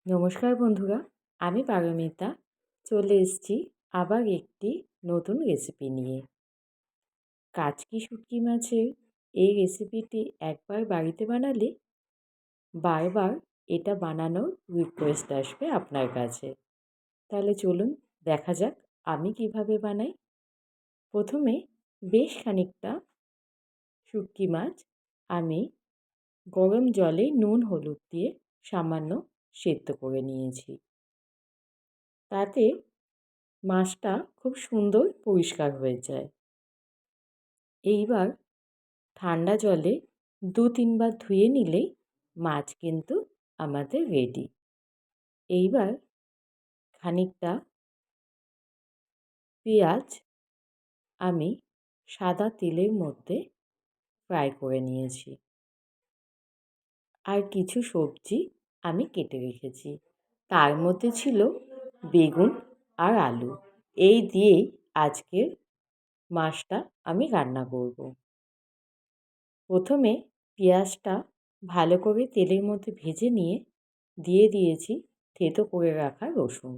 নমস্কার বন্ধুরা, আমি পারমিতা চলে এসেছি আবার একটি নতুন রেসিপি নিয়ে। কাচকি শুঁটকি মাছের এই রেসিপিটি একবার বাড়িতে বানালে বারবার এটা বানানোর রিকোয়েস্ট আসবে আপনার কাছে। তাহলে চলুন দেখা যাক আমি কিভাবে বানাই। প্রথমে বেশ খানিকটা শুঁটকি মাছ আমি গরম জলে নুন হলুদ দিয়ে সামান্য সেদ্ধ করে নিয়েছি। তাতে মাছটা খুব সুন্দর পরিষ্কার হয়ে যায়। এইবার ঠান্ডা জলে ২-৩ বার ধুয়ে নিলেই মাছ কিন্তু আমাদের রেডি। এইবার খানিকটা পেঁয়াজ আমি সাদা তেলের মধ্যে ফ্রাই করে নিয়েছি। আর কিছু সবজি আমি কেটে রেখেছি। তার মধ্যে ছিল বেগুন আর আলু। এই দিয়েই আজকের মাছটা আমি রান্না করব। প্রথমে পেঁয়াজটা ভালো করে তেলের মধ্যে ভেজে নিয়ে দিয়ে দিয়েছি থেঁতো করে রাখা রসুন।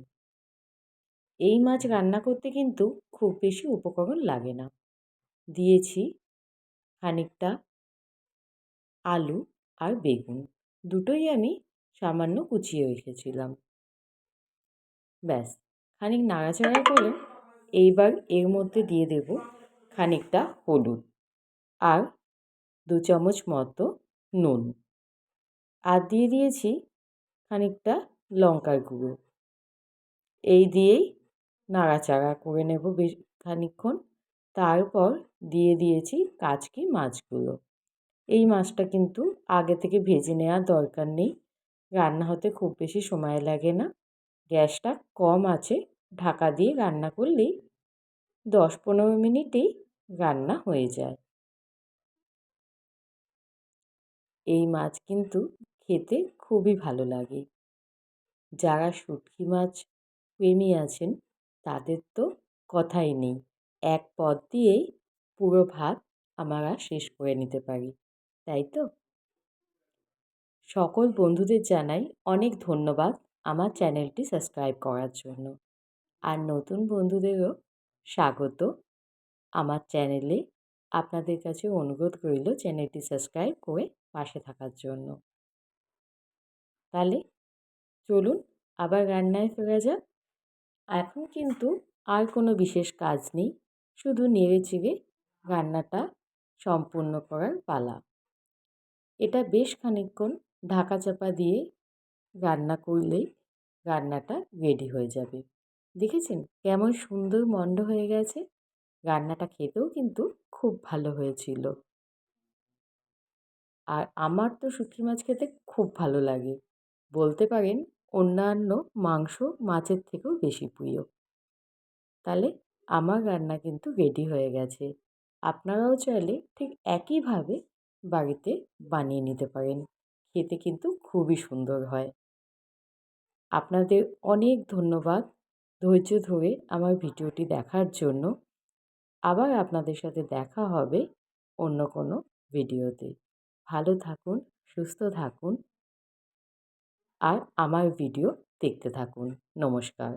এই মাছ রান্না করতে কিন্তু খুব বেশি উপকরণ লাগে না। দিয়েছি খানিকটা আলু আর বেগুন, দুটোই আমি সামান্য কুচিয়ে রেখেছিলাম। ব্যাস খানিক নাড়াচাড়া করে এইবার এর মধ্যে দিয়ে দেব খানিকটা হলুদ আর ২ চামচ মতো নুন। আর দিয়ে দিয়েছি খানিকটা লঙ্কার গুঁড়ো। এই দিয়েই নাড়াচাড়া করে নেব বেশ খানিকক্ষণ। তারপর দিয়ে দিয়েছি কাচকি মাছগুলো। এই মাছটা কিন্তু আগে থেকে ভেজে নেওয়ার দরকার নেই। রান্না হতে খুব বেশি সময় লাগে না। গ্যাসটা কম আঁচে ঢাকা দিয়ে রান্না করলেই ১০-১৫ মিনিটেই রান্না হয়ে যায়। এই মাছ কিন্তু খেতে খুবই ভালো লাগে। যারা শুঁটকি মাছ প্রেমী আছেন তাদের তো কথাই নেই। এক পদ দিয়েই পুরো ভাত আমরা শেষ করে নিতে পারি, তাই তো? সকল বন্ধুদের জানাই অনেক ধন্যবাদ আমার চ্যানেলটি সাবস্ক্রাইব করার জন্য। আর নতুন বন্ধুদেরও স্বাগত আমার চ্যানেলে। আপনাদের কাছে অনুরোধ রইল চ্যানেলটি সাবস্ক্রাইব করে পাশে থাকার জন্য। তাহলে চলুন আবার রান্নায় ফেরা যাক। এখন কিন্তু আর কোনো বিশেষ কাজ নেই, শুধু নেড়ে-চেড়ে রান্নাটা সম্পূর্ণ করার পালা। এটা বেশ খানিকক্ষণ ঢাকা চাপা দিয়ে রান্না করলেই রান্নাটা রেডি হয়ে যাবে। দেখেছেন কেমন সুন্দর মন্ড হয়ে গেছে? রান্নাটা খেতেও কিন্তু খুব ভালো হয়েছিল। আর আমার তো শুঁটকি মাছ খেতে খুব ভালো লাগে। বলতে পারেন অন্যান্য মাংস, মাছের থেকেও বেশি প্রিয়। তাহলে আমার রান্না কিন্তু রেডি হয়ে গেছে। আপনারাও চাইলে ঠিক একইভাবে বাড়িতে বানিয়ে নিতে পারেন। খেতে কিন্তু খুবই সুন্দর হয়। আপনাদের অনেক ধন্যবাদ ধৈর্য ধরে আমার ভিডিওটি দেখার জন্য। আবার আপনাদের সাথে দেখা হবে অন্য কোনো ভিডিওতে। ভালো থাকুন, সুস্থ থাকুন আর আমার ভিডিও দেখতে থাকুন। নমস্কার।